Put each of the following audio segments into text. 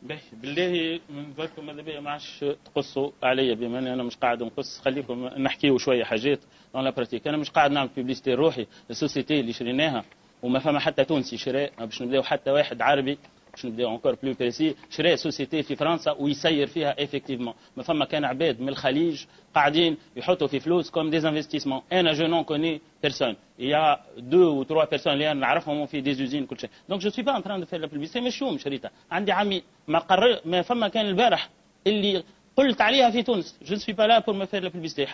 باهي بالله من فضلكم ماذا بيا ما عادش تقصوا عليا بما اني انا مش قاعد نقص، خليكم نحكيو شويه حاجات دون لا براتيك. انا مش قاعد نعمل بيبليستي روحي، السوسيتي اللي شريناها وما فما حتى تونسي شراء، باش نبداو حتى واحد عربي باش نبداو اونكور بلو بريسي شراء سوسيتي في فرنسا ويسير فيها افكتيفمون. ما فما كان عباد من الخليج قاعدين يحطوا في فلوس كوم دي انفستيسمون. انا جو نون كوني بيرسون، يا دو و تروا بيرسون اللي انا نعرفهم في دي زوزين كل شيء. دونك جو سوي با ان تران دو فير لا بوبليسيتي، مش يوم شريتها عندي عمي ما فما كان البارح اللي قلت عليها في تونس. جو سوي با لا بور ما فير لا بوبليسيتي.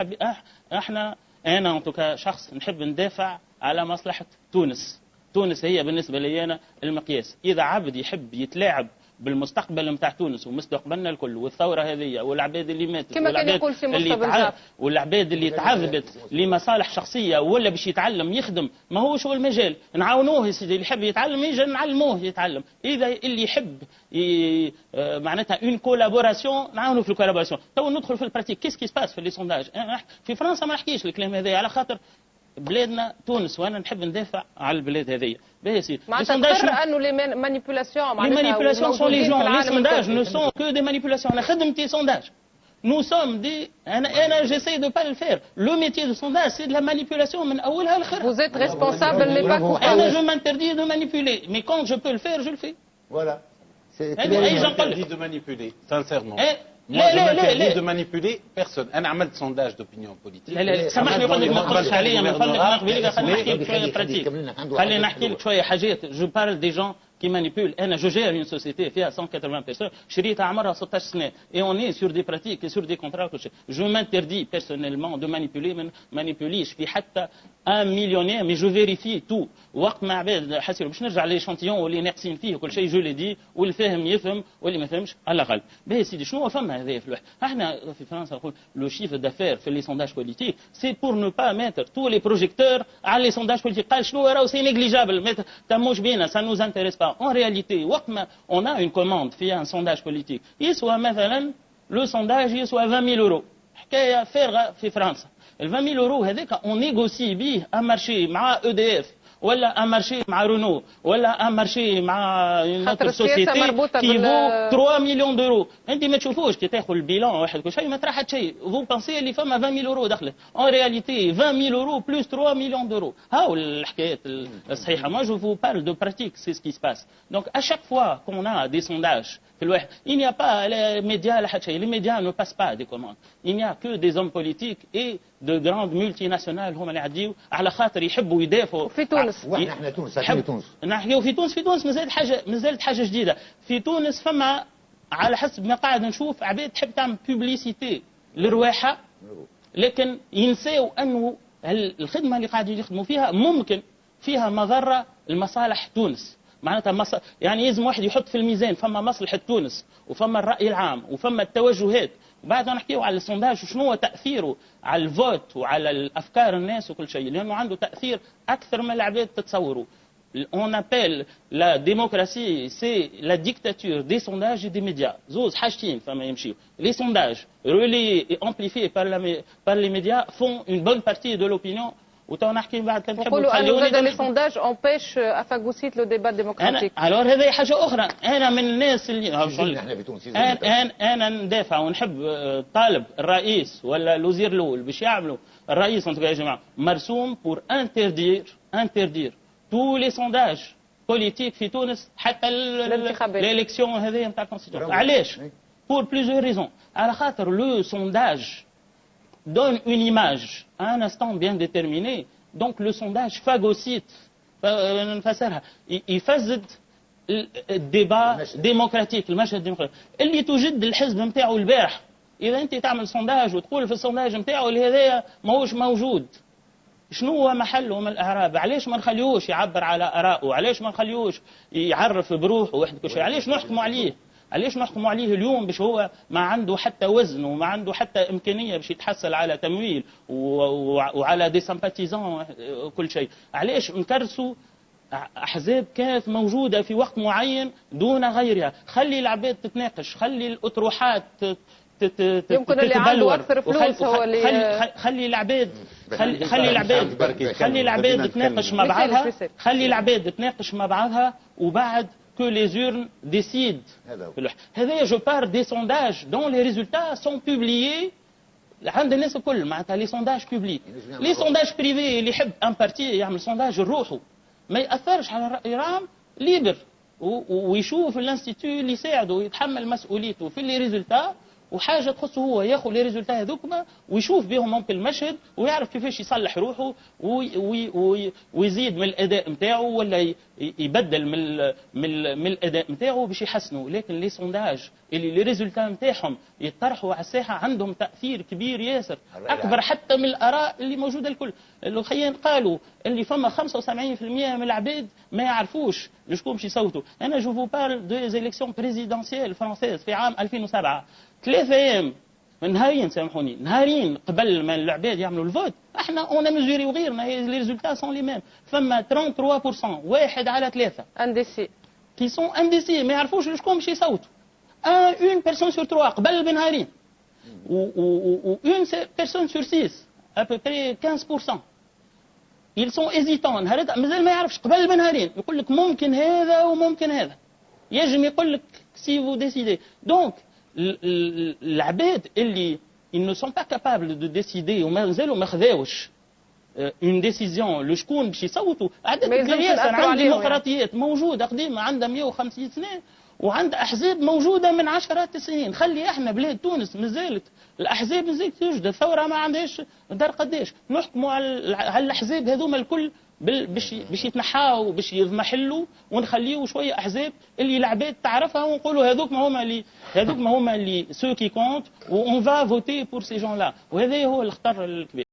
احنا انا ان توكا شخص نحب ندافع على مصلحه تونس. تونس هي بالنسبه لي انا المقياس. اذا عبد يحب يتلاعب بالمستقبل نتاع تونس ومستقبلنا الكل والثوره هذه والعباد اللي ماتت والعباد اللي تعذبت لمصالح شخصيه ولا باش يتعلم يخدم، ما هوش هو المجال نعاونوه يا سيدي. اللي يحب يتعلم يجي نعلموه يتعلم. اذا اللي يحب معناتها اون كولابوراسيون نعاونوا في الكولابوراسيون. تو ندخل في البراتيك. كيس كي سباس في لي سونداج في فرنسا؟ ما نحكيش الكلام هذا على خاطر بلادنا تونس وانا نحب ندافع على البلاد هذه. باهي سيدي معناتها تقر انه لي مانيبيولاسيون سون لي جون، لي سونداج نو سون كو دي مانيبيولاسيون. انا خدمتي سونداج. Nous sommes des... j'essaie de pas le faire. Le métier de sondage, c'est de la manipulation من أولها لآخرها. Vous êtes responsable, mais pas coupable. Je m'interdis de manipuler, mais quand je peux le faire, je le fais. Voilà. Je m'interdis de manipuler, sincèrement. Moi, je m'interdis de manipuler personne. أنا عملت sondage d'opinion politique. لا سامحني فضلك ما تقولش عليا من فضلك نقبلك. خليني نحكي لك شوية براتيك. خليني نحكي لك شوية حاجات. Je parle des gens qui manipulent. أنا je gère une société فيها 180 personnes. شريتها عمرها 16 سنة. Et on est sur des pratiques et sur des contrats كل شيء. Je m'interdis personnellement de manipuler. ما مانيبوليش في حتى un millionnaire, mais je vérifie tout. وقت ما عباد حسير باش نرجع ليشانتيون واللي ناقصين فيه كل شيء جو لي دي، واللي فاهم يفهم واللي ما فهمش الله غالب. باهي سيدي شنو فما هذايا في الواحد. احنا في فرنسا نقول لو شيفر دافير في لي سونداج بوليتيك سي بور نو با ميتر تو لي بروجيكتور على لي سونداج بوليتيك. قال شنو راهو سي نيجليجابل ما تموش بينا سا نوز انتريس با. En réalité, وقت ما on a une commande فيها un sondage politique يسوى مثلا لو سونداج يسوى 20 000 €. حكايه فارغه في فرنسا. ال 20 000 € هذاك on négocie بيه ان مارشي مع EDF ولا ان مارشي مع رونو ولا ان مارشي مع نوتر سوسيتي كي فو 3 مليون دورو. انت ما تشوفوش كي تاخذ البيلان واحد كل شيء ما ترى حتى شيء. فو بانسي اللي فما 20 000 € دخلت en réalité 20 000 € plus 3 millions d'euros. هاو الحكايات الصحيحه. moi je vous parle de pratique, c'est ce qui se passe. donc à chaque fois qu'on a des sondages في الواحد il n'y a pas les médias لا حتى شيء. les médias ne passent pas des commandes. il n'y a que des hommes politiques et de grandes multinationales هم اللي يعديوا على خاطر يحبوا يدافعوا في تونس. واحنا تونس في تونس نحكيو في تونس. في تونس مازالت حاجه جديده. في تونس فما على حسب ما قاعد نشوف عباد تحب تعمل بوبليسيتي لرواحها، لكن ينساو انه الخدمه اللي قاعدين يخدموا فيها ممكن فيها مضره لمصالح تونس. معناتها يعني لازم واحد يحط في الميزان فما مصلحه تونس وفما الراي العام وفما التوجهات. وبعد نحكيو على السونداج وشنو هو تاثيره على الفوت وعلى الافكار الناس وكل شيء، لانه عنده تاثير اكثر من العباد تتصوروا. On appelle la démocratie, c'est la dictature des sondages et des médias. زوز حاجتين فما يمشيو. Les sondages relayés et amplifiés par les médias font une bonne partie de l'opinion. وتو نحكي بعد كان تحبوا تخلوني لي سونداج امبيش افاغوسيت لو ديبات ديموكراتيك. الور هذه حاجه اخرى. انا من الناس اللي انا ندافع ونحب طالب الرئيس ولا الوزير الاول باش يعملوا الرئيس يا جماعه مرسوم بور انتردير tous les sondages politiques في تونس حتى الالكسيون هذه نتاع الكونستيتيوشن. علاش؟ pour plusieurs raisons. على خاطر لو sondage donne une image à un instant bien déterminé. Donc le sondage phagocyte نفسرها يفسد الديبا ديمقراطيك المشهد الديمقراطي اللي توجد الحزب نتاعو البارح. اذا انت تعمل sondage وتقول في السونداج نتاعو اللي هذايا ماهوش موجود، شنو هو محله من الاعراب؟ علاش ما نخليوش يعبر على ارائه؟ علاش ما نخليوش يعرف بروحه وحده كل شيء؟ علاش نحكموا عليه؟ علاش نحكموا عليه اليوم باش هو ما عنده حتى وزن وما عنده حتى امكانيه باش يتحصل على تمويل وعلى دي سامباتيزون كل شيء؟ علاش نكرسوا احزاب كانت موجوده في وقت معين دون غيرها؟ خلي العباد تتناقش، خلي الاطروحات يمكن اللي عنده اكثر فلوس هو اللي خلي العباد خلي العباد تناقش مع بعضها، خلي العباد تناقش مع بعضها وبعد que les urnes décident. هذا je parle des sondages dont les résultats sont publiés عند الناس الكل معناتها لي سونداج بوبليك. لي سونداج بريفي اللي يحب ان بارتي يعمل سونداج لروحه ما ياثرش على الراي العام ليبر ويشوف الانستيتو اللي يساعده ويتحمل مسؤوليته في لي ريزولتا وحاجه تخصه هو ياخذ لي ريزولتا هذوكما ويشوف بهم ممكن المشهد ويعرف كيفاش يصلح روحه ويزيد من الاداء نتاعو ولا يبدل من الاداء نتاعو باش يحسنوا. لكن لي سونداج اللي لي ريزولتا نتاعهم يطرحوا على الساحه عندهم تاثير كبير ياسر اكبر حتى من الاراء اللي موجوده الكل. الخيان قالوا اللي فما 75% من العباد ما يعرفوش لشكون باش يصوتوا. انا جو فو بارل دو زيليكسيون بريزيدونسيال فرونسيز في عام 2007 3 ايام نهارين سامحوني نهارين قبل ما العباد يعملوا الفوت احنا اون ميزوري وغيرنا لي ريزولتا سون لي ميم. فما 33% 1 على 3 انديسي كي سون انديسي ما يعرفوش لشكون باش يصوتوا. اون بيرسون سور 3 قبل بنهارين و اون بيرسون سور 6 à peu près 15%. ils sont hésitants نهار مازال ما يعرفش قبل بنهارين يقول لك ممكن هذا وممكن هذا يجم يقول لك سي فو ديسيدي. دونك العباد اللي ils ne sont pas capables de décider ومازالوا ما خذاوش اون ديسيزيون لشكون باش يصوتوا. عدد كبير ياسر عند ديمقراطيات موجوده قديمه عندها 150 سنه وعند احزاب موجوده من عشرات السنين. خلي احنا بلاد تونس مازالت الاحزاب مازالت توجد الثوره ما عندهاش دار قداش نحكموا على الاحزاب هذوما الكل باش يتنحاوا باش يضمحلوا ونخليوا شويه احزاب اللي العباد تعرفها ونقولوا هذوك ما هما اللي سو كي كونت و اون فا فوتي بور سي جون لا. وهذا هو الخطر الكبير.